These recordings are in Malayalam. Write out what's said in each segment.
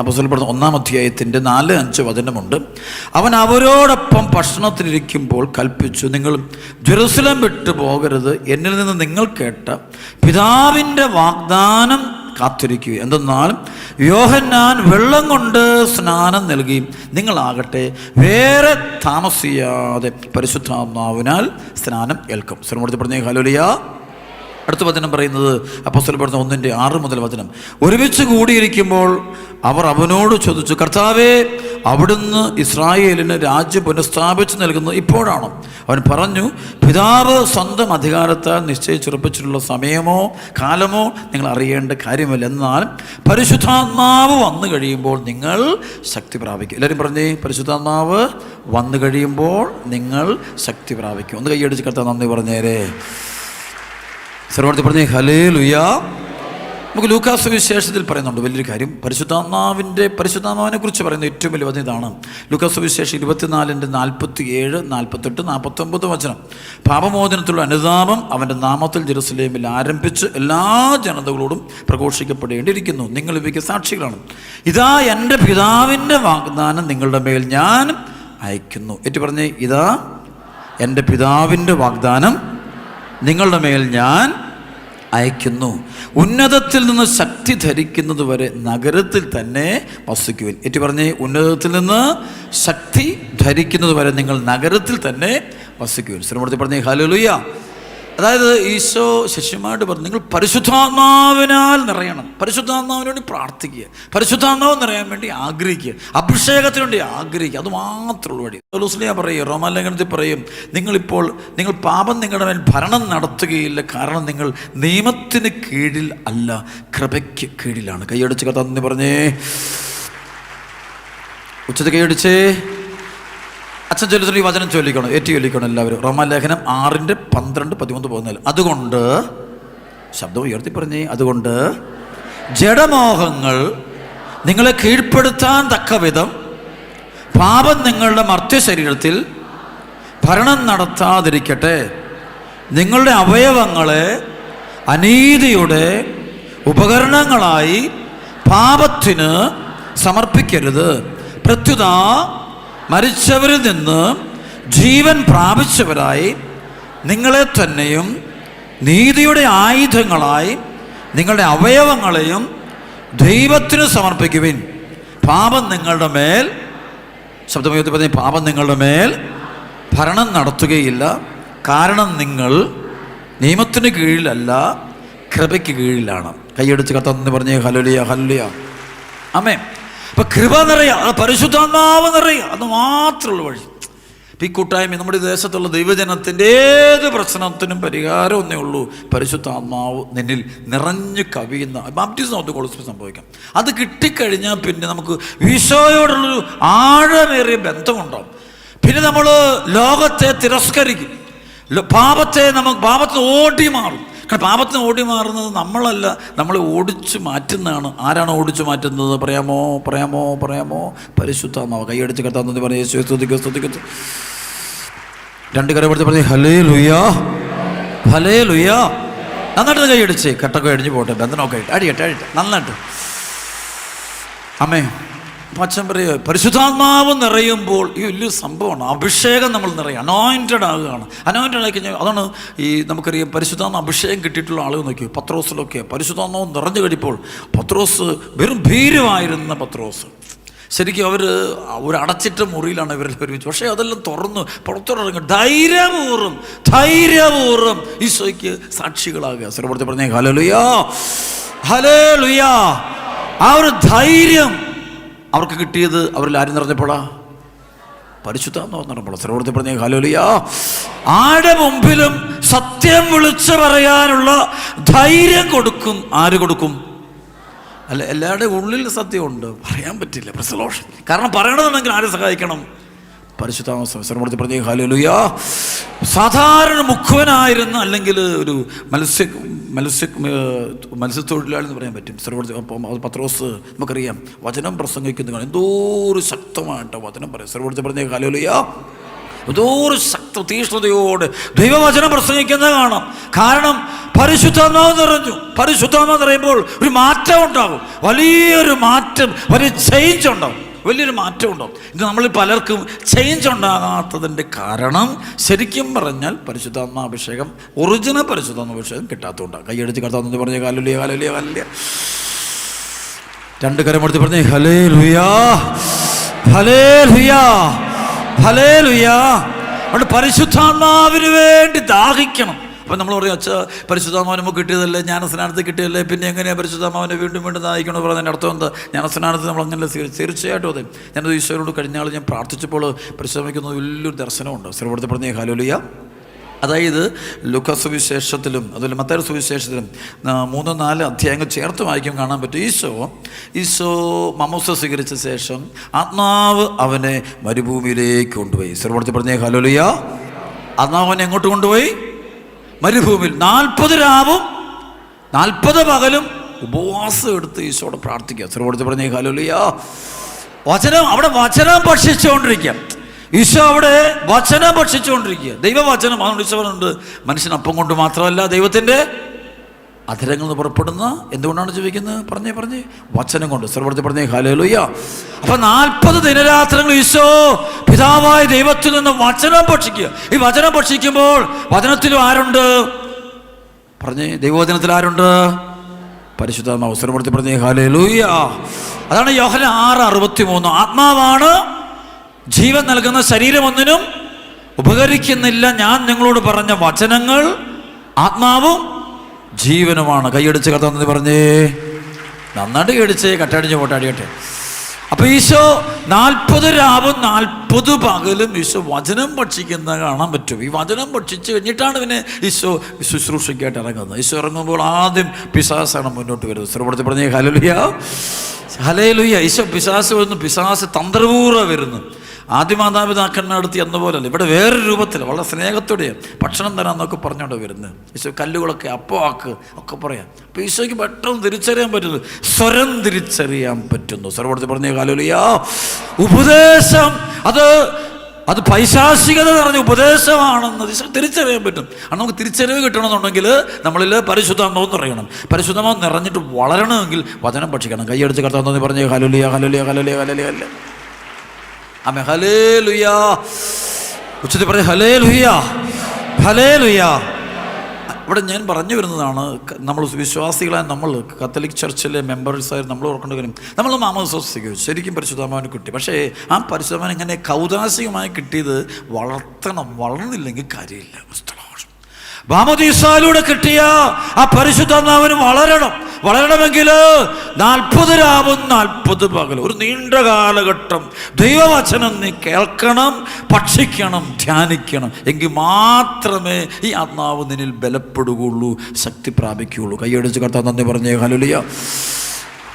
അപ്പോസ്തലപ്രവൃത്തി 1-ാം അധ്യായത്തിൻ്റെ 4-5 വചനമുണ്ട്. അവൻ അവരോടൊപ്പം ഭക്ഷണത്തിലിരിക്കുമ്പോൾ കൽപ്പിച്ചു, നിങ്ങൾ ജെറുസലേം വിട്ടു പോകരുത്, എന്നിൽ നിന്ന് നിങ്ങൾ കേട്ട പിതാവിൻ്റെ വാഗ്ദാനം കാത്തിരിക്കുക. എന്തെന്നാൽ യോഹന്നാൻ വെള്ളം കൊണ്ട് സ്നാനം നൽകി, നിങ്ങളാകട്ടെ വേറെ താമസിയാതെ പരിശുദ്ധാത്മാവിനാൽ സ്നാനം ഏൽക്കും. സ്വരമൂർത്തി പറഞ്ഞേ ഹല്ലേലൂയ. അടുത്ത വചനം പറയുന്നത് അപ്പോസ്തലപ്രവൃത്തി 1-6 മുതൽ വചനം. ഒരുമിച്ച് കൂടിയിരിക്കുമ്പോൾ അവർ അവനോട് ചോദിച്ചു, കർത്താവേ, അവിടുന്ന് ഇസ്രായേലിന് രാജ്യം പുനഃസ്ഥാപിച്ച് നൽകുന്നത് ഇപ്പോഴാണോ? അവൻ പറഞ്ഞു, പിതാവ് സ്വന്തം അധികാരത്താൽ നിശ്ചയിച്ചുറപ്പിച്ചിട്ടുള്ള സമയമോ കാലമോ നിങ്ങൾ അറിയേണ്ട കാര്യമില്ല. എന്നാൽ പരിശുദ്ധാത്മാവ് വന്നു കഴിയുമ്പോൾ നിങ്ങൾ ശക്തി പ്രാപിക്കും. എല്ലാവരും പറഞ്ഞേ, പരിശുദ്ധാത്മാവ് വന്നു കഴിയുമ്പോൾ നിങ്ങൾ ശക്തി പ്രാപിക്കും. ഒന്ന് കൈയടിച്ച് കർത്താവ് നന്ദി പറഞ്ഞേരേ. സർവ്വത്തിൽ പറഞ്ഞേ ഹല്ലേലൂയ. നമുക്ക് ലൂക്കാസ് സുവിശേഷത്തിൽ പറയുന്നുണ്ട് വലിയൊരു കാര്യം. പരിശുദ്ധാത്മാവിനെ കുറിച്ച് പറയുന്ന ഏറ്റവും വലിയ വചനം ഇതാണ്. ലൂക്കാസ് സുവിശേഷം 24:47, 48, 49 വചനം. പാപമോചനത്തിലുള്ള അനുതാപം അവൻ്റെ നാമത്തിൽ ജെറുസലേമിൽ ആരംഭിച്ച് എല്ലാ ജനതകളോടും പ്രഘോഷിക്കപ്പെടേണ്ടിയിരിക്കുന്നു. നിങ്ങൾ ഇവയ്ക്ക് സാക്ഷികളാണ്. ഇതാ എൻ്റെ പിതാവിൻ്റെ വാഗ്ദാനം നിങ്ങളുടെ മേൽ ഞാൻ അയക്കുന്നു. ഏറ്റു പറഞ്ഞേ, ഇതാ എൻ്റെ പിതാവിൻ്റെ വാഗ്ദാനം നിങ്ങളുടെ മേൽ ഞാൻ അയക്കുന്നു. ഉന്നതത്തിൽ നിന്ന് ശക്തി ധരിക്കുന്നത് വരെ നഗരത്തിൽ തന്നെ വസിക്കുവിൻ. ഏറ്റു പറഞ്ഞേ, ഉന്നതത്തിൽ നിന്ന് ശക്തി ധരിക്കുന്നത് വരെ നിങ്ങൾ നഗരത്തിൽ തന്നെ വസിക്കുവിൻ. ശ്രമത്തിൽ പറഞ്ഞേ ഹല്ലേലൂയ. അതായത് ഈശോ ശിഷ്യന്മാരോട് പറഞ്ഞു, നിങ്ങൾ പരിശുദ്ധാത്മാവിനാൽ നിറയണം. പരിശുദ്ധാത്മാവിന് വേണ്ടി പ്രാർത്ഥിക്കുക, പരിശുദ്ധാത്മാവ് നിറയാൻ വേണ്ടി ആഗ്രഹിക്കുക, അഭിഷേകത്തിന് വേണ്ടി ആഗ്രഹിക്കുക. അത് മാത്രമുള്ള വഴി. പൗലോസ് പറയും, റോമാലേഖനത്തിൽ പറയും, നിങ്ങൾ പാപം നിങ്ങളുടെ മേൽ ഭരണം നടത്തുകയില്ല, കാരണം നിങ്ങൾ നിയമത്തിന് കീഴിൽ അല്ല, കൃപയ്ക്ക് കീഴിലാണ്. കൈയടിച്ച് കർത്താവ് എന്ന് പറഞ്ഞേ, ഉച്ചത്തിൽ കൈയടിച്ചേ. അച്ഛൻ ചൊല്ലിട്ട് ഈ വചനം ചൊല്ലിക്കണം, ചൊല്ലിക്കണം എല്ലാവരും. റോമാലേഖനം 6:12-13 അതുകൊണ്ട്, ശബ്ദം ഉയർത്തി പറഞ്ഞേ, അതുകൊണ്ട് ജഡമോഹങ്ങൾ നിങ്ങളെ കീഴ്പ്പെടുത്താൻ തക്ക വിധം പാപം നിങ്ങളുടെ മർത്യശരീരത്തിൽ ഭരണം നടത്താതിരിക്കട്ടെ. നിങ്ങളുടെ അവയവങ്ങളെ അനീതിയുടെ ഉപകരണങ്ങളായി പാപത്തിന് സമർപ്പിക്കരുത്. പ്രത്യുത മരിച്ചവരിൽ നിന്ന് ജീവൻ പ്രാപിച്ചവരായി നിങ്ങളെ തന്നെയും നീതിയുടെ ആയുധങ്ങളായി നിങ്ങളുടെ അവയവങ്ങളെയും ദൈവത്തിന് സമർപ്പിക്കുവിൻ. പാപം നിങ്ങളുടെ മേൽ, ശബ്ദമുയർത്തി പറഞ്ഞ, പാപം നിങ്ങളുടെ മേൽ ഭരണം നടത്തുകയില്ല, കാരണം നിങ്ങൾ നിയമത്തിന് കീഴിലല്ല, കൃപയ്ക്ക് കീഴിലാണ്. കൈയടിച്ച് കർത്താവ് പറഞ്ഞേ ഹല്ലേലൂയ, ഹല്ലേലൂയ, ആമേൻ. അപ്പം കൃപ നിറയുക, പരിശുദ്ധാത്മാവ് നിറയുക, അത് മാത്രമുള്ള വഴി. ഈ കൂട്ടായ്മ നമ്മുടെ ദേശത്തുള്ള ദൈവജനത്തിൻ്റെ ഏത് പ്രശ്നത്തിനും പരിഹാരം ഒന്നേ ഉള്ളൂ, പരിശുദ്ധാത്മാവ് നിന്നിൽ നിറഞ്ഞു കവിയുന്ന baptism of the Holy Spirit സംഭവിക്കാം. അത് കിട്ടിക്കഴിഞ്ഞാൽ പിന്നെ നമുക്ക് ഈശോയോടുള്ളൊരു ആഴമേറിയ ബന്ധമുണ്ടാവും. പിന്നെ നമ്മൾ ലോകത്തെ തിരസ്കരിക്കും, പാപത്തിന് ഓടി മാറും. കാരണം പാപത്തിന് ഓടി മാറുന്നത് നമ്മളല്ല, നമ്മളെ ഓടിച്ചു മാറ്റുന്നതാണ്. ആരാണ് ഓടിച്ചു മാറ്റുന്നത്? പറയാമോ? പരിശുദ്ധാത്മാവ്. കൈയടിച്ച് കർത്താവ് പറഞ്ഞ യേശുവേ സ്തുതിക്കുക. രണ്ട് കരം എടുത്ത് പറഞ്ഞേ ഹല്ലേലൂയ, ഹല്ലേലൂയ. നന്നായിട്ട് കൈയടിച്ച് കെട്ടൊക്കെ അടിഞ്ഞു പോട്ടെ, ബന്ധനമൊക്കെ ആയിട്ട് അടിയട്ടെ നന്നായിട്ട്. അമ്മേ, അച്ഛൻ പറയുക, പരിശുദ്ധാത്മാവ് നിറയുമ്പോൾ ഈ വലിയൊരു സംഭവമാണ്. അഭിഷേകം നമ്മൾ നിറയും, അനോയിൻറ്റഡ് ആകുകയാണ്. അനോയിൻറ്റഡ് ആയി കഴിഞ്ഞാൽ അതാണ് ഈ നമുക്കറിയാം, പരിശുദ്ധാത്മ അഭിഷേകം കിട്ടിയിട്ടുള്ള ആളുകൾ നോക്കി. പത്രോസിലൊക്കെ പരിശുദ്ധാത്മാവ് നിറഞ്ഞു കഴിയുമ്പോൾ പത്രോസ് വെറും ഭീരുവായിരുന്ന പത്രോസ്, ശരിക്കും അവർ ഒരു അടച്ചിട്ട മുറിയിലാണ് ഇവരെല്ലാം ഒരുമിച്ച്. പക്ഷേ അതെല്ലാം തുറന്ന് പുറത്തോട്ടിറങ്ങി ധൈര്യപൂർവ്വം ഈശോയ്ക്ക് സാക്ഷികളാകുക. സ്വരപ്പെടുത്തി പറഞ്ഞേ ഹല്ലേലൂയ, ഹല്ലേലൂയ. ആ ഒരു ധൈര്യം അവർക്ക് കിട്ടിയത് അവരിൽ ആരും നിറഞ്ഞപ്പോഴാ? പരിശുദ്ധാത്മാവ് നിറഞ്ഞപ്പോൾ. സ്വരപ്പെടുത്തി പറഞ്ഞേ ഹല്ലേലൂയ. ആരുടെ മുമ്പിലും സത്യം വിളിച്ചു പറയാനുള്ള ധൈര്യം കൊടുക്കും. ആര് കൊടുക്കും? അല്ല, എല്ലാവരുടെയും ഉള്ളിൽ സത്യമുണ്ട്, പറയാൻ പറ്റില്ല. പ്രസലോഷൻ. കാരണം പറയണമെന്നുണ്ടെങ്കിൽ ആരെ സഹായിക്കണം? പരിശുദ്ധാത്മാവ് പറഞ്ഞ ഹല്ലേലൂയ. സാധാരണ മുഖ്യനായിരുന്ന, അല്ലെങ്കിൽ ഒരു മത്സ്യത്തൊഴിലാളി എന്ന് പറയാൻ പറ്റും. പത്രോസ് നമുക്കറിയാം, വചനം പ്രസംഗിക്കുന്ന എന്തോ ഒരു ശക്തമായിട്ട് വചനം പറയാം. സർവ്വത്തെ പറഞ്ഞ ഹല്ലേലൂയ. ഏതോ ഒരു തീഷ്ണതയോടെ ദൈവവചനം പ്രസംഗിക്കുന്നത് കാണാം. കാരണം പരിശുദ്ധാത്മാവ് നിറഞ്ഞു. പരിശുദ്ധാത്മാവ് നിറയുമ്പോൾ ഒരു മാറ്റം ഉണ്ടാകും, വലിയൊരു മാറ്റം, വലിയ ചേഞ്ച് ഉണ്ടാകും, വലിയൊരു മാറ്റം ഉണ്ടാകും. ഇത് നമ്മളിൽ പലർക്കും ചേഞ്ച് ഉണ്ടാകാത്തതിൻ്റെ കാരണം ശരിക്കും പറഞ്ഞാൽ പരിശുദ്ധാത്മാഭിഷേകം, ഒറിജിനൽ പരിശുദ്ധാത്മാഭിഷേകം കിട്ടാത്തതുകൊണ്ടാണ്. കൈയടിച്ച് കർത്താവ് പറഞ്ഞ ഹല്ലേലൂയ ഹല്ലേലൂയ ഹല്ലേലൂയ. രണ്ട് കരമെടുത്ത് പറഞ്ഞേ ഹല്ലേലൂയ ഹല്ലേലൂയ ഹല്ലേലൂയ. അവിടെ പരിശുദ്ധാത്മാവിന് വേണ്ടി ദാഹിക്കണം. അപ്പം നമ്മൾ പറയും, അച്ഛാ പരിശുദ്ധാത്മാവ് നമുക്ക് കിട്ടിയതല്ലേ, ജ്ഞാനസ്നാനത്തിൽ കിട്ടിയതല്ലേ, പിന്നെ എങ്ങനെയാണ് പരിശുദ്ധാത്മാവിനെ വീണ്ടും വീണ്ടും ദാഹിക്കണമെന്ന് പറഞ്ഞതിൻ്റെ അർത്ഥം എന്താ? ജ്ഞാനസ്നാനത്തിൽ നമ്മൾ അങ്ങനെ തീർച്ചയായിട്ടും അതെ. ഞാനത് ഈശോയോട് കഴിഞ്ഞ ആൾ ഞാൻ പ്രാർത്ഥിച്ചപ്പോൾ പരിശ്രമിക്കുന്ന വലിയൊരു ദർശനമുണ്ട്. സർവ്വത്തെ പറഞ്ഞേ ഹല്ലേലൂയ. അതായത് ലൂക്കാസ് സുവിശേഷത്തിലും അതുപോലെ മത്തായി സുവിശേഷത്തിലും 3-4 അധ്യായങ്ങൾ ചേർത്ത് വായിക്കും കാണാൻ പറ്റും. ഈശോ മാമോസ സ്വീകരിച്ച ശേഷം ആത്മാവ് അവനെ മരുഭൂമിയിലേക്ക് കൊണ്ടുപോയി. സർവ്വത്തെ പറഞ്ഞേ ഹല്ലേലൂയ. ആത്മാവ് അവനെ എങ്ങോട്ട് കൊണ്ടുപോയി? മരുഭൂമിയിൽ 40 രാവും 40 പകലും ഉപവാസം എടുത്ത് ഈശോടെ പ്രാർത്ഥിക്കുക. സർവ്വത്തെ പറഞ്ഞേ ഹല്ലേലൂയ. അവിടെ വചനം ഭക്ഷിച്ചുകൊണ്ടിരിക്കുക. ഈശോ അവിടെ വചനം ഭക്ഷിച്ചുകൊണ്ടിരിക്കുക, ദൈവവചനം. അതുകൊണ്ട് ഈശോ പറയുന്നുണ്ട്, മനുഷ്യൻ അപ്പം കൊണ്ട് മാത്രമല്ല ദൈവത്തിൻ്റെ അധരങ്ങളിൽ നിന്ന് പുറപ്പെടുന്ന, എന്തുകൊണ്ടാണ് ചോദിക്കുന്നത്? പറഞ്ഞേ വചനം കൊണ്ട്. സർവ്വത്തെ പറഞ്ഞേ ഹല്ലേലൂയ. അപ്പം 40 ദിനരാത്രങ്ങൾ ഈശോ പിതാവായ ദൈവത്തിൽ നിന്ന് വചനം ഭക്ഷിക്കുക. ഈ വചനം ഭക്ഷിക്കുമ്പോൾ വചനത്തിലും ആരുണ്ട്? പറഞ്ഞേ, ദൈവവചനത്തിൽ ആരുണ്ട്? പരിശുദ്ധാത്മാവ്. സർവ്വത്തെ പറഞ്ഞേ ഹല്ലേലൂയ. അതാണ് യോഹന്നാൻ 6:63. ആത്മാവാണ് ജീവൻ നൽകുന്ന, ശരീരം ഒന്നിനും ഉപകരിക്കുന്നില്ല. ഞാൻ നിങ്ങളോട് പറഞ്ഞ വചനങ്ങൾ ആത്മാവും ജീവനുമാണ്. കൈയടിച്ച് കർത്താവ് പറഞ്ഞേ, നന്നായിട്ട് കൈയടിച്ച് കട്ടടിച്ച് പോട്ടാടിയട്ടെ. അപ്പോൾ ഈശോ 40 രാവും 40 പകലും ഈശോ വചനം ഭക്ഷിക്കുന്ന കാണാൻ പറ്റും. ഈ വചനം ഭക്ഷിച്ച് കഴിഞ്ഞിട്ടാണ് പിന്നെ ഈശോ ശുശ്രൂഷയ്ക്കായിട്ട് ഇറങ്ങുന്നത്. ഈശോ ഇറങ്ങുമ്പോൾ ആദ്യം പിശാസാണ് മുന്നോട്ട് വരുന്നത്. സർവ്വത്തെ പറഞ്ഞേ ഹല്ലേലൂയ ഹല്ലേലൂയ. ഈശോ പിശാസ് വരുന്നു, പിശാസ് തന്ത്രപൂർവ്വം വരുന്നു. ആദ്യ മാതാപിതാക്കന്മാരടുത്ത് എന്ന പോലല്ല, ഇവിടെ വേറൊരു രൂപത്തിൽ വളരെ സ്നേഹത്തോടെ ഭക്ഷണം തരാമെന്നൊക്കെ പറഞ്ഞുകൊണ്ട് വരുന്നത്. ഈശോ കല്ലുകളൊക്കെ അപ്പോൾ ഒക്കെ പറയാം. അപ്പോൾ ഈശോയ്ക്ക് പെട്ടെന്ന് തിരിച്ചറിയാൻ പറ്റുന്നു, സ്വരം തിരിച്ചറിയാൻ പറ്റുന്നു. സർവ്വത്തെ പറഞ്ഞ ഹല്ലേലൂയ. ഉപദേശം അത് പൈശാചികത നിറഞ്ഞ ഉപദേശമാണെന്ന് തിരിച്ചറിയാൻ പറ്റും. അത് നമുക്ക് തിരിച്ചറിവ് കിട്ടണമെന്നുണ്ടെങ്കിൽ നമ്മളിൽ പരിശുദ്ധാത്മാവ് നിറയണം. പരിശുദ്ധാത്മാവ് നിറഞ്ഞിട്ട് വളരണമെങ്കിൽ വചനം ഭക്ഷിക്കണം. കൈയടിച്ച് കർത്താവ് പറഞ്ഞേ hallelujah hallelujah hallelujah hallelujah. Amen hallelujah. ഉച്ചത്തിൽ പറഞ്ഞേ ഹല്ലേലൂയ ഹല്ലേലൂയ. ഇവിടെ ഞാൻ പറഞ്ഞു വരുന്നതാണ്, നമ്മൾ വിശ്വാസികളായ നമ്മൾ കത്തോലിക് ചർച്ചിലെ മെമ്പേഴ്സായി നമ്മൾ ഓർക്കേണ്ട കാര്യം, നമ്മൾ മാമോദിസ സ്വീകരിച്ചു, ശരിക്കും പരിശുദ്ധാത്മാവിനെ കിട്ടി. പക്ഷേ ആ പരിശുദ്ധാത്മാവിനെ ഇങ്ങനെ കൗതാശികമായി കിട്ടിയത് വളർന്നില്ലെങ്കിൽ കാര്യമില്ല. മാമോദീസയിലൂടെ കിട്ടിയ ആ പരിശുദ്ധാത്മാവിന് വളരണമെങ്കിൽ 40 രാവും 40 പകലും ഒരു നീണ്ട കാലഘട്ടം ദൈവവചനം നീ കേൾക്കണം, ഭക്ഷിക്കണം, ധ്യാനിക്കണം. എങ്കിൽ മാത്രമേ ഈ ആത്മാവ് നിന്നിൽ ബലപ്പെടുകയുള്ളൂ, ശക്തി പ്രാപിക്കുകയുള്ളൂ. കൈയടിച്ച് കർത്താവ് നന്ദി പറഞ്ഞേ ഹല്ലേലൂയ.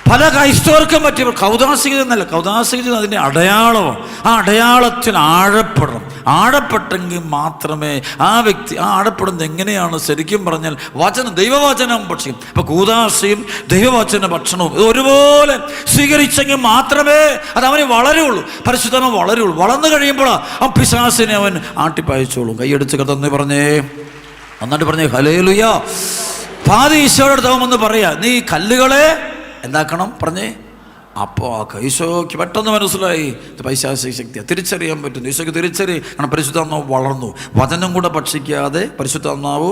പല ക്രൈസ്തവർക്കും പറ്റിയ കൗതാശികത എന്നല്ല, കൗതാശികത അതിൻ്റെ അടയാളമാണ്. ആ അടയാളത്തിൽ ആഴപ്പെട്ടെങ്കിൽ മാത്രമേ ആ വ്യക്തി ആഴപ്പെടുന്നത് എങ്ങനെയാണ് ശരിക്കും പറഞ്ഞാൽ ദൈവവചനം ഭക്ഷിക്കും. അപ്പോൾ കൂദാശയും ദൈവവചന ഭക്ഷണവും ഇത് ഒരുപോലെ സ്വീകരിച്ചെങ്കിൽ മാത്രമേ അത് അവന് വളരുള്ളൂ, പരിശുദ്ധമ വളരുള്ളൂ. വളർന്നു കഴിയുമ്പോഴാണ് ആ പിശാചിനെ അവൻ ആട്ടിപ്പായിച്ചോളും. കൈയടിച്ച് കർത്താവ് പറഞ്ഞേ, നന്നായിട്ട് പറഞ്ഞേ ഹല്ലേലൂയ. പാതി ഈശോയുടെ അടുത്താവുമെന്ന് പറയാ, നീ കല്ലുകളെ എന്താക്കണം പറഞ്ഞേ, അപ്പോൾ ഈശോയ്ക്ക് പെട്ടെന്ന് മനസ്സിലായി ഇത് പൈശാചിക ശക്തിയാണ്, തിരിച്ചറിയാൻ പറ്റുന്നു. ഈശോയ്ക്ക് കാരണം പരിശുദ്ധാത്മാവ് വളർന്നു. വചനം കൂടെ ഭക്ഷിക്കാതെ പരിശുദ്ധാത്മാവ്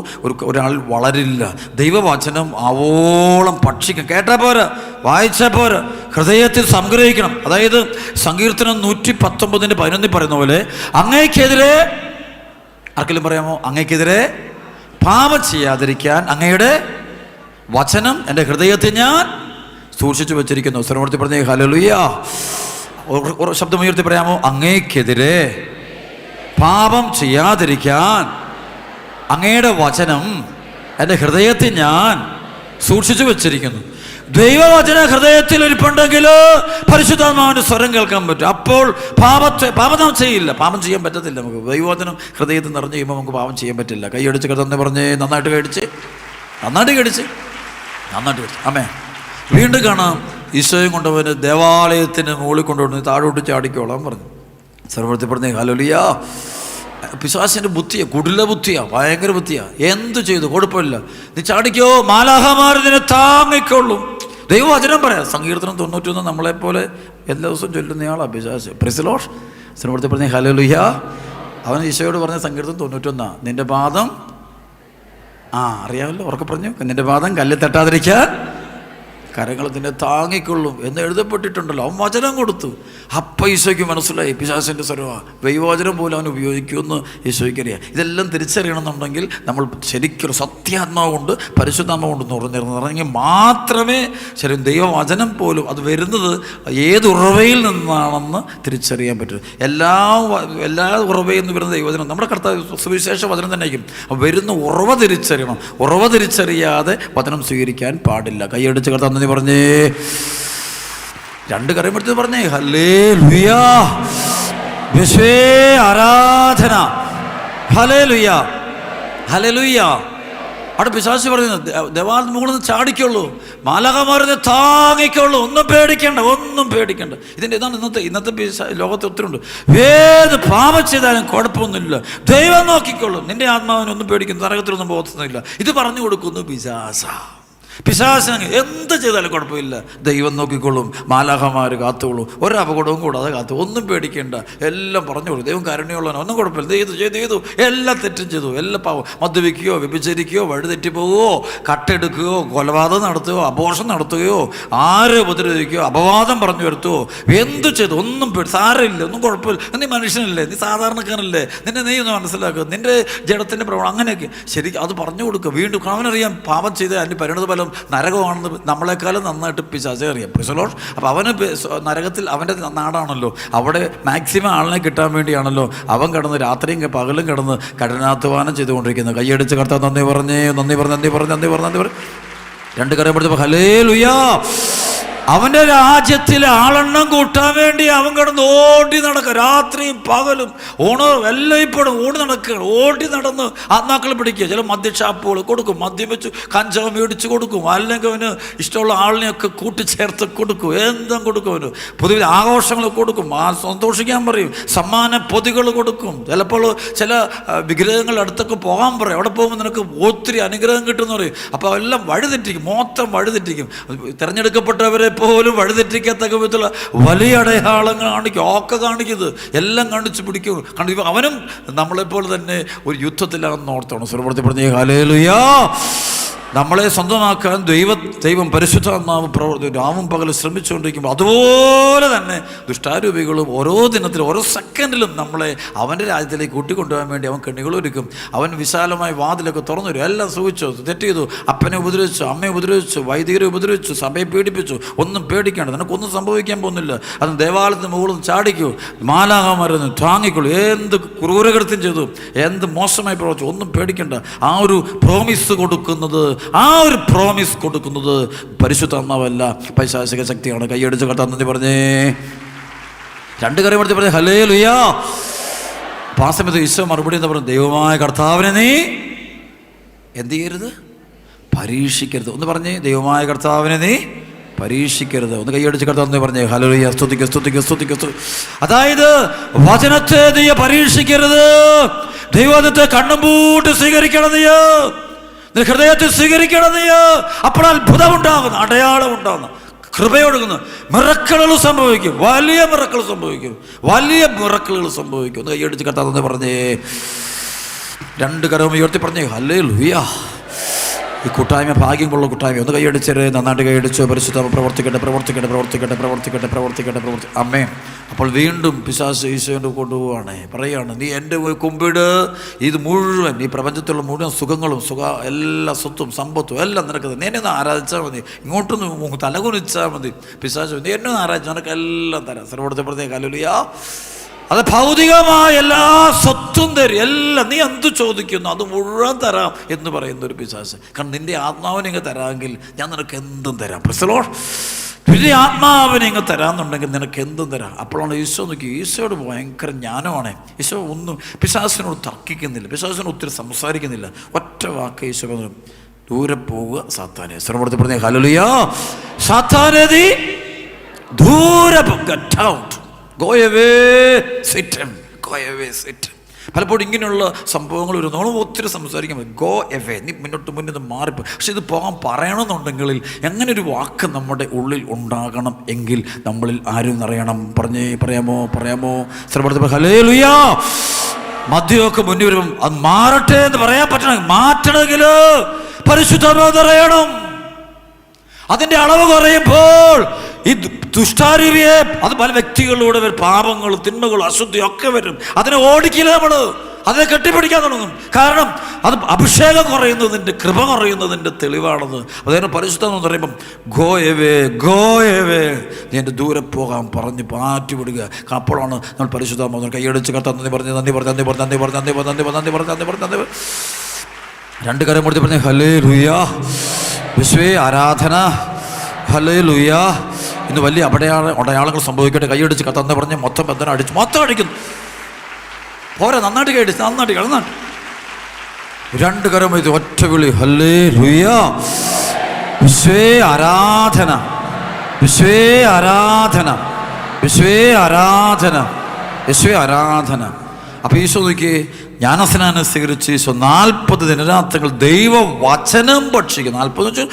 ഒരാൾ വളരില്ല. ദൈവവചനം ആവോളം ഭക്ഷിക്കണം. കേട്ടാൽ പോരാ, വായിച്ചാൽ പോരാ, ഹൃദയത്തിൽ സംഗ്രഹിക്കണം. അതായത് സങ്കീർത്തനം 119:11 പറയുന്ന പോലെ, അങ്ങയ്ക്കെതിരെ ആർക്കെങ്കിലും പറയാമോ, അങ്ങയ്ക്കെതിരെ പാപം ചെയ്യാതിരിക്കാൻ അങ്ങയുടെ വചനം എൻ്റെ ഹൃദയത്തിൽ ഞാൻ സൂക്ഷിച്ചു വെച്ചിരിക്കുന്നു. സർവ്വത്തിൽ പറഞ്ഞേ ഹല്ലേലൂയ. ശബ്ദമുയർത്തി പറയാമോ, അങ്ങേക്കെതിരെ പാപം ചെയ്യാതിരിക്കാൻ അങ്ങയുടെ വചനം എൻ്റെ ഹൃദയത്തിൽ ഞാൻ സൂക്ഷിച്ചു വെച്ചിരിക്കുന്നു. ദൈവവചന ഹൃദയത്തിൽ ഇരിപ്പുണ്ടെങ്കിൽ പരിശുദ്ധാത്മാവിൻ്റെ സ്വരം കേൾക്കാൻ പറ്റും. അപ്പോൾ പാപം ചെയ്യില്ല, പാപം ചെയ്യാൻ പറ്റത്തില്ല. നമുക്ക് ദൈവവചനം ഹൃദയത്തിൽ നിറഞ്ഞു കഴിയുമ്പോൾ നമുക്ക് പാപം ചെയ്യാൻ പറ്റില്ല. കൈയടിച്ച് കിടന്ന് പറഞ്ഞേ, നന്നായിട്ട് കടിച്ച് ആമേൻ. വീണ്ടും കാണാം, ഈശോയും കൊണ്ടുപോയി ദേവാലയത്തിന് മുകളിൽ കൊണ്ടുപോയി താഴോട്ട് ചാടിക്കോളാൻ പറഞ്ഞു. സർവ്വത്തിൽ പറഞ്ഞേ ഹല്ലേലൂയ പിശാചിൻ്റെ ബുദ്ധിയാണ്, കുടില ബുദ്ധിയാണ്, ഭയങ്കര ബുദ്ധിയാണ്. എന്ത് ചെയ്തു കുഴപ്പമില്ല, നീ ചാടിക്കോ, മാലാഖമാർ ഇതിനെ താങ്ങിക്കൊള്ളും. ദൈവവചനം പറയാം. സങ്കീർത്തനം 91 നമ്മളെപ്പോലെ എല്ലാ ദിവസവും ചൊല്ലുന്നയാളാണ് പിശാച്. Price the Lord. സിനോടത്തെ പറഞ്ഞ ഹല്ലേലൂയ. അവൻ ഈശോയോട് പറഞ്ഞ സങ്കീർത്തനം 91, നിന്റെ പാദം അറിയാമല്ലോ, ഉറക്കെ പറഞ്ഞു, നിന്റെ പാദം കല്ലിൽ തട്ടാതിരിക്കാൻ കരങ്ങൾ നിന്നെ താങ്ങിക്കൊള്ളും എന്ന് എഴുതപ്പെട്ടിട്ടുണ്ടല്ലോ. അവൻ വചനം കൊടുത്തു. അപ്പം ഈശോയ്ക്ക് മനസ്സിലായി പിശാചിൻ്റെ സ്വരമാണ്. ദൈവവചനം പോലും അവൻ ഉപയോഗിക്കുമെന്ന് ഈശോയ്ക്കറിയാം. ഇതെല്ലാം തിരിച്ചറിയണമെന്നുണ്ടെങ്കിൽ നമ്മൾ ശരിക്കൊരു സത്യാത്മാവ് കൊണ്ട് പരിശുദ്ധാത്മാവ് കൊണ്ട് നിറഞ്ഞെങ്കിൽ മാത്രമേ ശരി ദൈവവചനം പോലും അത് വരുന്നത് ഏത് ഉറവയിൽ നിന്നാണെന്ന് തിരിച്ചറിയാൻ പറ്റും. എല്ലാ ഉറവയിൽ നിന്ന് വരുന്ന ദൈവവചനം നമ്മുടെ കർത്താവ് സുവിശേഷ വചനം തന്നെ ആയിരിക്കും. വരുന്ന ഉറവ തിരിച്ചറിയണം. ഉറവ തിരിച്ചറിയാതെ വചനം സ്വീകരിക്കാൻ പാടില്ല. കൈയടിച്ച് കർത്താവ് പറഞ്ഞേ, 2 കരം എടുത്ത് പറഞ്ഞേ, ഹല്ലേലൂയ, യേശുവേ ആരാധന, ഹല്ലേലൂയ, ഹല്ലേലൂയ. അവിടെ പിശാച് പറയുന്നത് ദേവാലയ മുകളിൽ നിന്ന് ചാടിക്കുള്ളൂ, മാലാഖമാരെ താങ്ങിക്കുള്ളൂ, ഒന്നും പേടിക്കേണ്ട, ഒന്നും പേടിക്കേണ്ട. ഇതിൻ്റെ ഇതാണ് ഇന്നത്തെ ലോകത്ത് ഒത്തിരി ഉണ്ട്. ഏത് പാപം ചെയ്താലും കുഴപ്പമൊന്നുമില്ല, ദൈവം നോക്കിക്കൊള്ളും, നിന്റെ ആത്മാവിനൊന്നും പേടിക്കുന്നു, നരകത്തിലൊന്നും പോകത്തൊന്നുമില്ല. ഇത് പറഞ്ഞു കൊടുക്കുന്നു പിശാചിന്. എന്ത് ചെയ്താലും കുഴപ്പമില്ല, ദൈവം നോക്കിക്കൊള്ളും, മാലാഖമാർ കാത്തുകൊള്ളും, ഒരപകടവും കൂടാതെ കാത്തു, ഒന്നും പേടിക്കേണ്ട, എല്ലാം പറഞ്ഞു കൊടുക്കും. ദൈവം കരുണയുള്ളവനോ, ഒന്നും കുഴപ്പമില്ല, ചെയ്തു എല്ലാം തെറ്റും ചെയ്തു, എല്ലാം പാവം, മദ്യപിക്കുകയോ വ്യഭിചരിക്കുകയോ വഴിതെറ്റിപ്പോവുകയോ കട്ടെടുക്കുകയോ കൊലപാതകം നടത്തുകയോ അബോർഷൻ നടത്തുകയോ ആരെ ഉപദ്രവിക്കുകയോ അപവാദം പറഞ്ഞു വരുത്തുകയോ എന്ത് ചെയ്തു, ഒന്നും സാരമില്ല, ഒന്നും കുഴപ്പമില്ല, നീ മനുഷ്യനല്ലേ, നീ സാധാരണക്കാരനല്ലേ, നീ ഒന്ന് മനസ്സിലാക്കുക, നിന്റെ ജഡത്തിൻ്റെ പ്രവണത അങ്ങനെയൊക്കെ ശരി അത് പറഞ്ഞു കൊടുക്കുക. വീണ്ടും അവനറിയാം പാപം ചെയ്ത് അതിൻ്റെ പരിണത ഫലം നരകമാണെന്ന് നമ്മളെക്കാളും നന്നായിട്ട് പിശാചിനെ അറിയാം. Price the Lord. അപ്പോൾ അവന് നരകത്തിൽ അവൻ്റെ നാടാണല്ലോ, അവിടെ മാക്സിമം ആളിനെ കിട്ടാൻ വേണ്ടിയാണല്ലോ അവൻ കിടന്ന് രാത്രിയും പകലും കിടന്ന് കഠിനാധ്വാനം ചെയ്തുകൊണ്ടിരിക്കുന്നത്. കൈയടിച്ച് കർത്താവ് നന്ദി പറഞ്ഞേ, നന്ദി പറഞ്ഞു 2 കരം എടുത്തപ്പോൾ ഹല്ലേലൂയ. അവൻ്റെ രാജ്യത്തിലെ ആളെണ്ണം കൂട്ടാൻ വേണ്ടി അവൻ കിടന്ന് ഓടി നടക്കുക, രാത്രിയും പകലും എല്ലാം ഇപ്പോഴും ഓടി നടന്ന് ആത്മാക്കളെ പിടിക്കുക. ചില മദ്യഷാപ്പുകൾ കൊടുക്കും, മദ്യം വെച്ച് കഞ്ചാവ് മേടിച്ച് കൊടുക്കും, അല്ലെങ്കിൽ അവന് ഇഷ്ടമുള്ള ആളിനെയൊക്കെ കൂട്ടിച്ചേർത്ത് കൊടുക്കും, എന്തും കൊടുക്കും, അവന് പൊതുവെ ആഘോഷങ്ങൾ കൊടുക്കും, സന്തോഷിക്കാൻ പറയും, സമ്മാന പൊതികൾ കൊടുക്കും. ചിലപ്പോൾ ചില വിഗ്രഹങ്ങളുടെ അടുത്തൊക്കെ പോകാൻ പറയും, അവിടെ പോകുമ്പോൾ നിനക്ക് ഒത്തിരി അനുഗ്രഹം കിട്ടുമെന്ന് പറയും. അപ്പോൾ എല്ലാം വഴിതെറ്റിക്കും, മൊത്തം വഴിതെറ്റിക്കും. തിരഞ്ഞെടുക്കപ്പെട്ടവരെ പോലും വഴിതെറ്റിക്കത്തക്ക വിധത്തിലുള്ള വലിയ അടയാളങ്ങൾ കാണിക്കുന്നത് എല്ലാം കാണിച്ചു പിടിക്കും. അവനും നമ്മളെപ്പോലെ തന്നെ ഒരു യുദ്ധത്തിലാണെന്ന് ഓർത്തോണം. സ്വരപ്പെടുത്തി പറഞ്ഞേ ഹല്ലേലൂയ. നമ്മളെ സ്വന്തമാക്കാൻ ദൈവം പരിശുദ്ധാത്മാവ് രാവും പകലും ശ്രമിച്ചുകൊണ്ടിരിക്കുമ്പോൾ അതുപോലെ തന്നെ ദുഷ്ടാരൂപികളും ഓരോ ദിനത്തിലും ഓരോ സെക്കൻഡിലും നമ്മളെ അവൻ്റെ രാജ്യത്തിലേക്ക് കൂട്ടിക്കൊണ്ടുപോകാൻ വേണ്ടി അവൻ കെണികളൊരുക്കും. അവൻ വിശാലമായ വാതിലൊക്കെ തുറന്നു വരും. എല്ലാം സൂഹിച്ചു, തെറ്റ് ചെയ്തു, അപ്പനെ ഉപദ്രവിച്ചു, അമ്മയെ ഉപദ്രവിച്ചു, വൈദികരെ ഉപദ്രവിച്ചു, സഭയെ പീഡിപ്പിച്ചു, ഒന്നും പേടിക്കേണ്ട, നിനക്കൊന്നും സംഭവിക്കാൻ പോകുന്നില്ല. അത് ദേവാലയത്തിന് മുകളിൽ ചാടിക്കൂ, മാലാഖമാരൊന്ന് താങ്ങിക്കൊള്ളു, എന്ത് ക്രൂരകൃത്യം ചെയ്തു, എന്ത് മോശമായി പ്രവർത്തിച്ചു, ഒന്നും പേടിക്കേണ്ട. ആ ഒരു പ്രോമിസ് കൊടുക്കുന്നത് പരിശുദ്ധാത്മാവല്ല, പൈശാചിക ശക്തിയാണ്. കൈയടിച്ച് കർത്താവ് നന്ദി പറഞ്ഞേ, 2 കരം എടുത്ത് പറഞ്ഞേ ഹല്ലേലൂയ. ആ സമയത്ത് ഈശോ മറുപടി എന്താ പറഞ്ഞു? ദൈവമായ കർത്താവിനെ നീ എന്ത് ചെയ്യരുത്, പരീക്ഷിക്കരുത്. ഒന്ന് പറഞ്ഞേ, ദൈവമായ കർത്താവിനെ നീ പരീക്ഷിക്കരുത്. ഒന്ന് കൈയടിച്ച് കർത്താവ് പറഞ്ഞേ ഹല്ലേലൂയ. സ്തുതിക്കുക. അതായത് വചനത്തെ നീ പരീക്ഷിക്കരുത്, ദൈവത്തെ കണ്ണും പൂട്ടി സ്വീകരിക്കണം, നീ ഹൃദയത്തിൽ സ്വീകരിക്കണം. നീ അപ്പോൾ അത്ഭുതം ഉണ്ടാകുന്നു, അടയാളം ഉണ്ടാകുന്നു, കൃപയൊടുക്കുന്നു, മിറക്കിളുകൾ സംഭവിക്കും, വലിയ മിറക്കിൾ സംഭവിക്കും. ഒന്ന് കൈയടിച്ച് കർത്താവ് പറഞ്ഞേ, 2 കരവും ഉയർത്തി പറഞ്ഞേ ഹല്ലേലൂയ. ഈ കൂട്ടായ്മ ഭാഗ്യമുള്ള കൂട്ടായ്മ. ഒന്ന് കൈയടിച്ചേ, നന്നായിട്ട് കൈയടിച്ചു. പരിശുദ്ധ പ്രവർത്തിക്കട്ടെ. അമ്മേ. അപ്പോൾ വീണ്ടും പിശാച് ഈശോയുടെ കൊണ്ടുപോവാണ്, പറയാണ്, നീ എൻ്റെ കുമ്പിട്, ഇത് മുഴുവൻ ഈ പ്രപഞ്ചത്തിലുള്ള മുഴുവൻ സുഖങ്ങളും എല്ലാ സ്വത്തും സമ്പത്തും എല്ലാം നിനക്ക്, നീ എന്നെ ഒന്ന് ആരാധിച്ചാൽ മതി, ഇങ്ങോട്ടൊന്ന് തലകുനിച്ചാൽ മതി. പിശാച്, നീ എന്നെ ഒന്ന് ആരാധിച്ചാൽ നിനക്ക് എല്ലാം തരാം. സർവ്വപ്പെടുത്തേക്ക് ഹല്ലേലൂയ. അത് ഭൗതികമായ എല്ലാ സ്വത്തും തരും, എല്ലാം നീ എന്ത് ചോദിക്കുന്നു അത് മുഴുവൻ തരാം എന്ന് പറയുന്ന ഒരു പിശാച്. കാരണം നിന്റെ ആത്മാവിനെ ഇങ്ങ് തരാമെങ്കിൽ ഞാൻ നിനക്ക് എന്തും തരാം. Price the Lord. നിന്റെ ആത്മാവിനെ ഇങ്ങ് തരാമെന്നുണ്ടെങ്കിൽ നിനക്ക് എന്തും തരാം. അപ്പോഴാണ് ഈശോ നോക്കി, ഈശോയോട് ഭയങ്കര ജ്ഞാനമാണ്. ഈശോ ഒന്നും പിശാചിനോട് തർക്കിക്കുന്നില്ല, പിശാചിനോട് ഒത്തിരി സംസാരിക്കുന്നില്ല. ഒറ്റ വാക്ക് ഈശോ പറഞ്ഞു, ദൂരെ പോവുക സാത്താനെ. ശ്രമപ്പെടുത്തി പറഞ്ഞേ ഹല്ലേലൂയ. സാത്താനെ നീ ദൂരെ get out. Go away, Satan. പലപ്പോഴും ഇങ്ങനെയുള്ള സംഭവങ്ങൾ ഒരു നമ്മൾ ഒത്തിരി സംസാരിക്കാൻ പറ്റും. ഗോ എവേ, നീ മുന്നിൽ മാറിപ്പോ. പക്ഷെ ഇത് പോകാൻ പറയണമെന്നുണ്ടെങ്കിൽ എങ്ങനെ ഒരു വാക്ക് നമ്മുടെ ഉള്ളിൽ ഉണ്ടാകണം എങ്കിൽ നമ്മളിൽ ആരും അറിയണം. പറയാമോ സർവ്വ ഹല്ലേലൂയാ. മദ്യമൊക്കെ മുന്നിൽ വരുമ്പം അത് മാറട്ടെ എന്ന് പറയാൻ പറ്റണം. മാറ്റണമെങ്കിൽ പരിശുദ്ധാത്മാവ് അറിയണം. അതിൻ്റെ അളവ് കുറയുമ്പോൾ ഈ ദുഷ്ടാരൂപിയെ അത് പല വ്യക്തികളിലൂടെ വരും. പാപങ്ങൾ, തിന്മകൾ, അശുദ്ധി ഒക്കെ വരും. അതിനെ ഓടിക്കില്ല, നമ്മൾ അതിനെ കെട്ടിപ്പിടിക്കാൻ തുടങ്ങും. കാരണം അത് അഭിഷേകം കുറയുന്നതിൻ്റെ, കൃപ കുറയുന്നതിൻ്റെ തെളിവാണത്. അതേ പരിശുദ്ധം എന്ന് പറയുമ്പം ഗോ എവേ, നീ എൻ്റെ ദൂരെ പോകാൻ പറഞ്ഞ് മാറ്റിവിടുക. അപ്പോഴാണ് നമ്മൾ പരിശുദ്ധ കൈയടിച്ച് നന്ദി പറഞ്ഞ് രണ്ട് കരം കൊടുത്ത് പറഞ്ഞ് ഹല്ലേലൂയാ, യേശുവേ ആരാധന, ഹല്ലേലൂയാ. ഇന്ന് വലിയ അടയാളങ്ങൾ സംഭവിക്കട്ടെ. കൈയടിച്ച് കത്തന്ന് പറഞ്ഞ് മൊത്തം അടിക്കുന്നു. പോരാ, നന്നായിട്ട് കൈയടിച്ച് രണ്ട് കരം വെച്ച് ഒറ്റ വിളി ഹല്ലേലൂയാ, യേശുവേ ആരാധന, യേശുവേ ആരാധന, യേശുവേ ആരാധന, യേശുവേ ആരാധന. അപ്പോൾ ഈശോ നോക്കിയേ, ജ്ഞാനസ്നാനം സ്വീകരിച്ച് ഈശോ 40 ദിനരാത്രങ്ങൾ ദൈവവചനം ഭക്ഷിക്കും. 40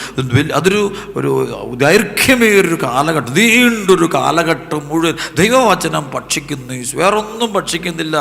അതൊരു ദൈർഘ്യമേറിയൊരു കാലഘട്ടം, നീണ്ടൊരു കാലഘട്ടം മുഴുവൻ ദൈവവചനം ഭക്ഷിക്കുന്നു ഈശോ. വേറൊന്നും ഭക്ഷിക്കുന്നില്ല,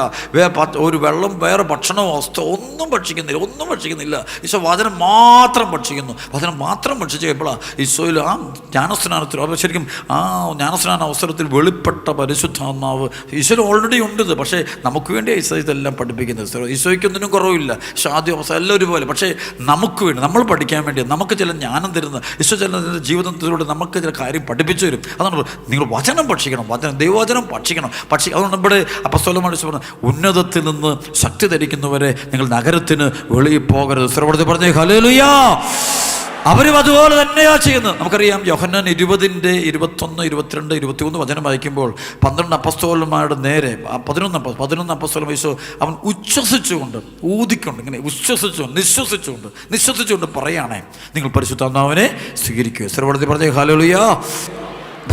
ഒരു വെള്ളം, വേറെ ഭക്ഷണമോ വസ്തു ഒന്നും ഭക്ഷിക്കുന്നില്ല. ഈശോ വചനം മാത്രം ഭക്ഷിക്കുന്നു. വചനം മാത്രം ഭക്ഷിച്ച് കഴിയുമ്പോഴാണ് ഈശോയിൽ ആ ജ്ഞാനസ്നാനത്തിൽ, അപ്പോൾ ശരിക്കും ആ ജ്ഞാനസ്നാന അവസരത്തിൽ വെളിപ്പെട്ട പരിശുദ്ധാത്മാവ് ഈശോയിൽ ഓൾറെഡി ഉണ്ട്. പക്ഷേ നമുക്ക് വേണ്ടി ഈശോ ഇതെല്ലാം പഠിപ്പിക്കുന്നത്. ഈശോയ്ക്കൊന്നിനും കുറവില്ല, ആദ്യ അവസ്ഥ എല്ലാം ഒരുപോലെ. പക്ഷേ നമുക്ക് വേണ്ടി, നമ്മൾ പഠിക്കാൻ വേണ്ടി നമുക്ക് ചില ജ്ഞാനം തരുന്ന ഈശോ ചില ജീവിതത്തിലൂടെ നമുക്ക് ചില കാര്യം പഠിപ്പിച്ചു തരും. അതാണ് നിങ്ങൾ വചനം ഭക്ഷിക്കണം, ദൈവവചനം ഭക്ഷിക്കണം. അതുകൊണ്ട് ഇവിടെ അപ്പോസ്തലന്മാർ പറഞ്ഞു, ഉന്നതത്തിൽ നിന്ന് ശക്തി ധരിക്കുന്നവരെ നിങ്ങൾ നഗരത്തിന് വെളിയിൽ പോകരുത്. സർവ്വത്തിൽ പറഞ്ഞേ ഹല്ലേലൂയാ. അവരും അതുപോലെ തന്നെയാ ചെയ്യുന്നത്. നമുക്കറിയാം യോഹന്നാൻ 20:21, 22, 23 വചനം വായിക്കുമ്പോൾ 12 അപ്പോസ്തലന്മാരുടെ നേരെ 11 അപ്പോസ്തലന്മാർ ഈശോ അവൻ ഉച്ഛ്വസിച്ചുകൊണ്ട്, ഊതിക്കൊണ്ട്, ഇങ്ങനെ നിശ്വസിച്ചുകൊണ്ട് പറയുകയാണേ, നിങ്ങൾ പരിശുദ്ധാത്മാവിനെ സ്വീകരിക്കുക. സർവ്വത്തിൽ പറഞ്ഞേ ഹല്ലേലൂയാ.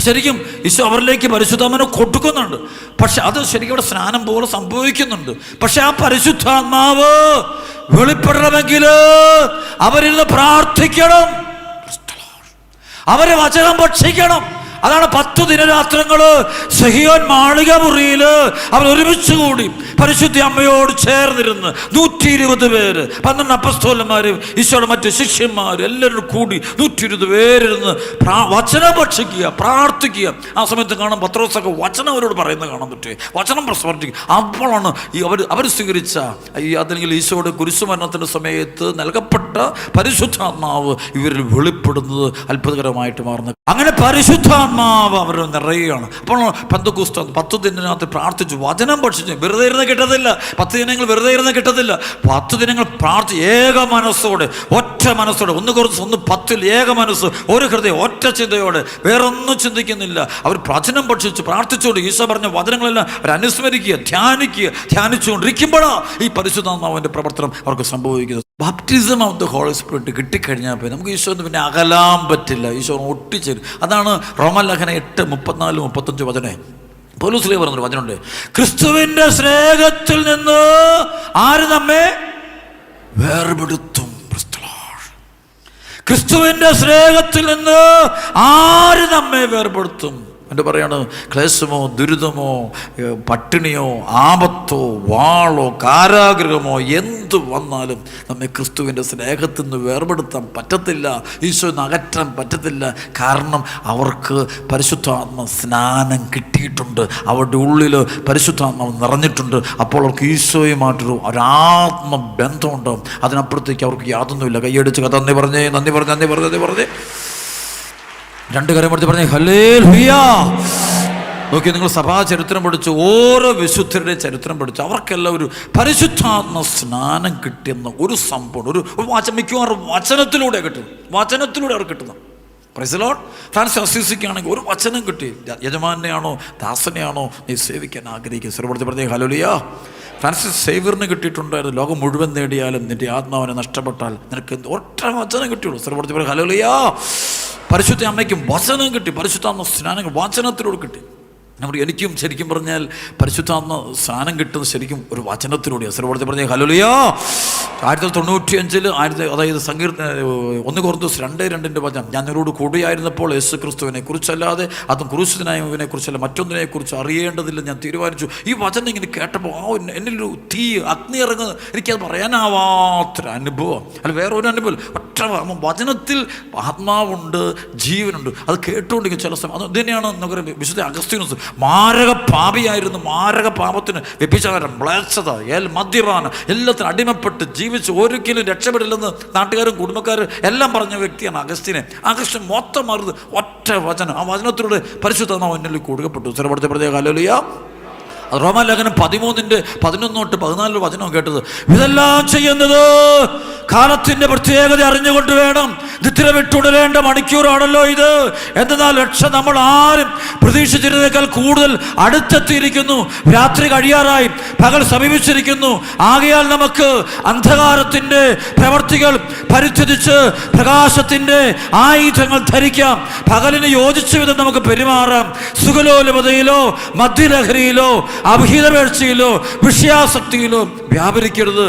ശരിക്കും ഈശോ അവരിലേക്ക് പരിശുദ്ധാത്മാവിനെ കൊടുക്കുന്നുണ്ട്. പക്ഷെ അത് ശരിക്കും ഇവിടെ സ്നാനം പോലെ സംഭവിക്കുന്നുണ്ട്. പക്ഷെ ആ പരിശുദ്ധാത്മാവ് വെളിപ്പെടണമെങ്കിൽ അവരിന്ന് പ്രാർത്ഥിക്കണം, അവരെ വചനം ഭക്ഷിക്കണം. അതാണ് 10 ദിനരാത്രങ്ങള് സഹിയോൻ മാളിക മുറിയിൽ അവർ ഒരുമിച്ച് കൂടി പരിശുദ്ധ അമ്മയോട് ചേർന്നിരുന്ന് 120 പേര്, 12 അപ്പോസ്തലന്മാരും ഈശോയുടെ മറ്റ് ശിഷ്യന്മാരും എല്ലാവരും കൂടി 120 പേരിരുന്ന് വചനം ഭക്ഷിക്കുക, പ്രാർത്ഥിക്കുക. ആ സമയത്ത് കാണാൻ പത്രോസൊക്കെ വചനം അവരോട് പറയുന്നത് കാണാൻ പറ്റുമേ, വചനം പ്രസ്വർത്തിക്കുക. അപ്പോഴാണ് ഈ അവർ സ്വീകരിച്ച അല്ലെങ്കിൽ ഈശോയുടെ കുരിശുമരണത്തിൻ്റെ സമയത്ത് നൽകപ്പെട്ട പരിശുദ്ധാത്മാവ് ഇവരിൽ വെളിപ്പെടുന്നത് അത്ഭുതകരമായിട്ട് മാറുന്നത്. അങ്ങനെ പരിശുദ്ധാത്മാവ് അവർ നിറയുകയാണ്. അപ്പോൾ പെന്തക്കോസ്ത് 10 ദിനത്തിനകത്ത് പ്രാർത്ഥിച്ചു, വചനം ഭക്ഷിച്ചു. വെറുതെ ഇരുന്ന് കിട്ടത്തില്ല, 10 ദിനങ്ങൾ വെറുതെ ഇരുന്ന് കിട്ടത്തില്ല. 10 ദിനങ്ങൾ ഏക മനസ്സോടെ, ഒറ്റ മനസ്സോടെ, 1:10 ഏക മനസ്സ്, ഒരു ഹൃദയം, ഒറ്റ ചിന്തയോടെ, വേറൊന്നും ചിന്തിക്കുന്നില്ല. അവർ വചനം ഭക്ഷിച്ചു പ്രാർത്ഥിച്ചുകൊണ്ട് ഈശോ പറഞ്ഞ വചനങ്ങളെല്ലാം അവർ അനുസ്മരിക്കുക, ധ്യാനിച്ചുകൊണ്ടിരിക്കുമ്പോഴാണ് ഈ പരിശുദ്ധാത്മാവിൻ്റെ പ്രവർത്തനം അവർക്ക് സംഭവിക്കുന്നത്. Baptism of the Holy Spirit കിട്ടിക്കഴിഞ്ഞാൽ നമുക്ക് ഈശോന്ന് പിന്നെ അകലാൻ പറ്റില്ല, ഈശോ ഒട്ടിച്ചേരും. അതാണ് റോമലേഖനം 8:34-35 വചനം. പൗലോസ് പറഞ്ഞൊരു വചനമുണ്ട്, ക്രിസ്തുവിൻ്റെ സ്നേഹത്തിൽ നിന്ന് ആര് നമ്മെ വേർപെടുത്തും? ക്രിസ്തുവിൻ്റെ സ്നേഹത്തിൽ നിന്ന് ആര് നമ്മെ വേർപെടുത്തും? എൻ്റെ പറയാണ്, ക്ലേശമോ, ദുരിതമോ, പട്ടിണിയോ, ആപത്തോ, വാളോ, കാരാഗ്രഹമോ എന്തു വന്നാലും നമ്മെ ക്രിസ്തുവിൻ്റെ സ്നേഹത്തിൽ നിന്ന് വേർപെടുത്താൻ പറ്റത്തില്ല, ഈശോന്ന് അകറ്റാൻ പറ്റത്തില്ല. കാരണം അവർക്ക് പരിശുദ്ധാത്മ സ്നാനം കിട്ടിയിട്ടുണ്ട്, അവരുടെ ഉള്ളിൽ പരിശുദ്ധാത്മാവ് നിറഞ്ഞിട്ടുണ്ട്. അപ്പോൾ അവർക്ക് ഈശോയുമായിട്ടൊരു ഒരാത്മബന്ധമുണ്ടാവും. അതിനപ്പുറത്തേക്ക് അവർക്ക് യാതൊന്നുമില്ല. കൈയടിച്ച് നന്ദി പറഞ്ഞേ രണ്ട് കാര്യം പഠിച്ച് പറഞ്ഞേ ഹല്ലേലൂയാ. നോക്കി, നിങ്ങൾ സഭാ ചരിത്രം പഠിച്ചു, ഓരോ വിശുദ്ധരുടെ ചരിത്രം പഠിച്ചു, അവർക്കെല്ലാം ഒരു പരിശുദ്ധാത്മ സ്നാനം കിട്ടിയെന്ന ഒരു സംഭവം, ഒരു മിക്കവാറും വചനത്തിലൂടെ അവർ കിട്ടുന്നത്. Price the Lord. ഫ്രാൻസിസ് അസീസിക്കാണെങ്കിൽ ഒരു വചനം കിട്ടി. യജമാനെയാണോ ദാസനെയാണോ നീ സേവിക്കാൻ ആഗ്രഹിക്കുക? സർവ്വത്തിൽ പറഞ്ഞേ ഹല്ലേലൂയാ. ഫ്രാൻസിസ് സേവ്യറിന് കിട്ടിയിട്ടുണ്ടായിരുന്നു, ലോകം മുഴുവൻ നേടിയാലും നിന്റെ ആത്മാവിനെ നഷ്ടപ്പെട്ടാൽ നിനക്ക് ഒറ്റ വചനം കിട്ടിയുള്ളൂ. സർവ്വത്തിൽ പറഞ്ഞേ ഹല്ലേലൂയാ. പരിശുദ്ധ അമ്മയ്ക്കും വചനം കിട്ടി, പരിശുദ്ധാത്മ സ്നാനം വചനത്തിലൂടെ കിട്ടി. എനിക്കും ശരിക്കും പറഞ്ഞാൽ പരിശുദ്ധാത്മ സ്നാനം കിട്ടുന്നത് ശരിക്കും ഒരു വചനത്തിലൂടെയാണ്. സർവ്വത്തെ പറഞ്ഞ ഹല്ലേലൂയ. 1995 അതായത് സങ്കീർത്തന 1 കൊരിന്ത്യർ 2:2 വചനം, ഞാൻ നിങ്ങളോട് കൂടിയായിരുന്നപ്പോൾ യേശു ക്രിസ്തുവിനെ കുറിച്ചല്ലാതെ അതും ക്രൂശിതനായവനെ കുറിച്ചല്ല മറ്റൊന്നിനെക്കുറിച്ച് അറിയേണ്ടതില്ല ഞാൻ തീരുമാനിച്ചു. ഈ വചനം ഇങ്ങനെ കേട്ടപ്പോൾ എന്നിലൊരു തീ അഗ്നി ഇറങ്ങുന്നത് എനിക്കത് പറയാനാവാത്തൊരു അനുഭവം, അല്ല വേറെ ഒരു അനുഭവം. ഒറ്റ വചനത്തിൽ ആത്മാവുണ്ട്, ജീവനുണ്ട്. അത് കേട്ടുകൊണ്ടിരിക്കും ചില സമയം. അത് തന്നെയാണ് നമുക്ക് വിശുദ്ധ അഗസ്തീനോസ് മാരക പാപിയായിരുന്നു. മാരക പാപത്തിന് വ്യഭിചാരം, മ്ലേച്ഛത, മദ്യപാനം എല്ലാത്തിനും അടിമപ്പെട്ട് ജീവിച്ച് ഒരിക്കലും രക്ഷപ്പെടില്ലെന്ന് നാട്ടുകാരും കുടുംബക്കാരും എല്ലാം പറഞ്ഞ വ്യക്തിയാണ് അഗസ്തീനെ. അഗസ്തീൻ മൊത്തം മാറുന്നത് ഒറ്റ വചനം. ആ വചനത്തിലൂടെ പരിശുദ്ധാത്മാവ് എന്നിൽ കൊടുക്കപ്പെട്ടു. ചിലപ്പെടുത്തി പ്രത്യേക ഹല്ലേലൂയ. റോമാലേഖനം 13:11-14 വചനം കേട്ടത്, ഇതെല്ലാം ചെയ്യുന്നത് കാലത്തിന്റെ പ്രത്യേകത അറിഞ്ഞുകൊണ്ട് വേണം. നിദ്ര വിട്ടുടരേണ്ട മണിക്കൂറാണല്ലോ ഇത്. എന്നാൽ രക്ഷ നമ്മൾ ആരും പ്രതീക്ഷിച്ചിരുന്നേക്കാൾ കൂടുതൽ അടുത്തെത്തിയിരിക്കുന്നു. രാത്രി കഴിയാറായി, പകൽ സമീപിച്ചിരിക്കുന്നു. ആകയാൽ നമുക്ക് അന്ധകാരത്തിന്റെ പ്രവർത്തികൾ പരിത്യജിച്ച് പ്രകാശത്തിന്റെ ആയുധങ്ങൾ ധരിക്കാം. പകലിന് യോജിച്ച വിധം നമുക്ക് പെരുമാറാം. സുഖലോലുപതയിലോ മദ്യലഹരിയിലോ അഭിഹിതവേഴ്ചയിലോ വിഷയാസക്തിയിലോ വ്യാപരിക്കരുത്.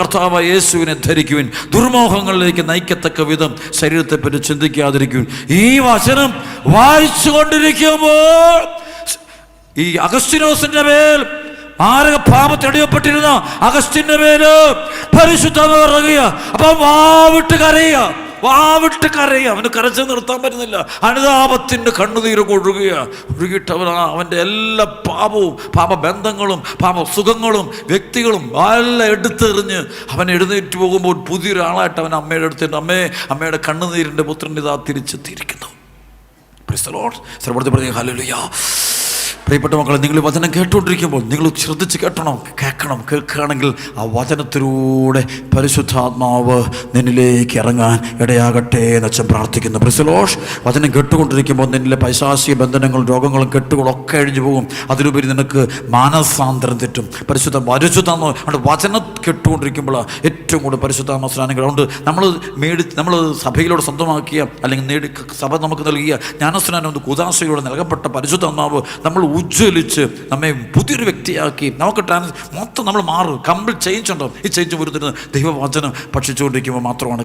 കർത്താവായ യേശുവിനെ ധരിക്കുവിൻ. ദുർമോഹങ്ങളിലേക്ക് നയിക്കത്തക്ക വിധം ശരീരത്തെ പറ്റി ചിന്തിക്കാതിരിക്കുവിൻ. ഈ വചനം വായിച്ചു കൊണ്ടിരിക്കുമ്പോൾ ഈ അഗസ്തീനോസിന്റെ മേൽ മാരക പാപത്തടിയപ്പെട്ടിരുന്ന അഗസ്തീന്റെ മേല് പരിശുദ്ധാത്മാവ് ഇറങ്ങുക. അപ്പം വാവിട്ട് കരയുക. അവന് കരച്ച് നിർത്താൻ പറ്റുന്നില്ല. അനുതാപത്തിൻ്റെ കണ്ണുനീര് ഒഴുകിയിട്ട് അവൻ്റെ എല്ലാ പാപവും പാപബന്ധങ്ങളും പാപസുഖങ്ങളും വ്യക്തികളും എല്ലാം എടുത്തെറിഞ്ഞ് അവൻ എഴുന്നേറ്റ് പോകുമ്പോൾ പുതിയൊരാളായിട്ട് അവൻ അമ്മയുടെ അടുത്തിട്ട് അമ്മയുടെ കണ്ണുനീരിൻ്റെ പുത്രൻ ഇതാ തിരിച്ചെത്തിയിരിക്കുന്നു. Praise the Lord. സർവ്വത്തെ പറഞ്ഞ ഹല്ലേലൂയ. പ്രിയപ്പെട്ട മക്കളെ, നിങ്ങൾ വചനം കേട്ടുകൊണ്ടിരിക്കുമ്പോൾ നിങ്ങൾ ശ്രദ്ധിച്ച് കേൾക്കുകയാണെങ്കിൽ ആ വചനത്തിലൂടെ പരിശുദ്ധാത്മാവ് നിന്നിലേക്ക് ഇറങ്ങാൻ ഇടയാകട്ടെ എന്ന് അച്ഛൻ പ്രാർത്ഥിക്കുന്നു. Price the Lord. വചനം കേട്ടുകൊണ്ടിരിക്കുമ്പോൾ നിന്നിലെ പൈശാചിക ബന്ധനങ്ങളും രോഗങ്ങളും കെട്ടുകളും ഒക്കെ അഴിഞ്ഞു പോകും. അതിലുപരി നിനക്ക് മാനസാന്തരം തെറ്റും. പരിശുദ്ധാത്മാവ് വചനം കേട്ടുകൊണ്ടിരിക്കുമ്പോൾ ഏറ്റവും കൂടുതൽ പരിശുദ്ധാത്മ സ്നാനങ്ങൾ. അതുകൊണ്ട് നമ്മൾ സഭയിലൂടെ സ്വന്തമാക്കിയ അല്ലെങ്കിൽ സഭ നമുക്ക് നൽകിയ ജ്ഞാനസ്നാനം കൂദാശയിലൂടെ നൽകപ്പെട്ട പരിശുദ്ധാത്മാവ് നമ്മൾ ഉജ്ജ്വലിച്ച് നമ്മെ പുതിയൊരു വ്യക്തിയാക്കി നമുക്ക് മൊത്തം നമ്മൾ മാറും. കംപ്ലീറ്റ് ചേഞ്ച് ഉണ്ടാവും. ഈ ചേഞ്ച് വരുന്നത് ദൈവവചനം ഭക്ഷിച്ചുകൊണ്ടിരിക്കുമ്പോൾ മാത്രമാണ്.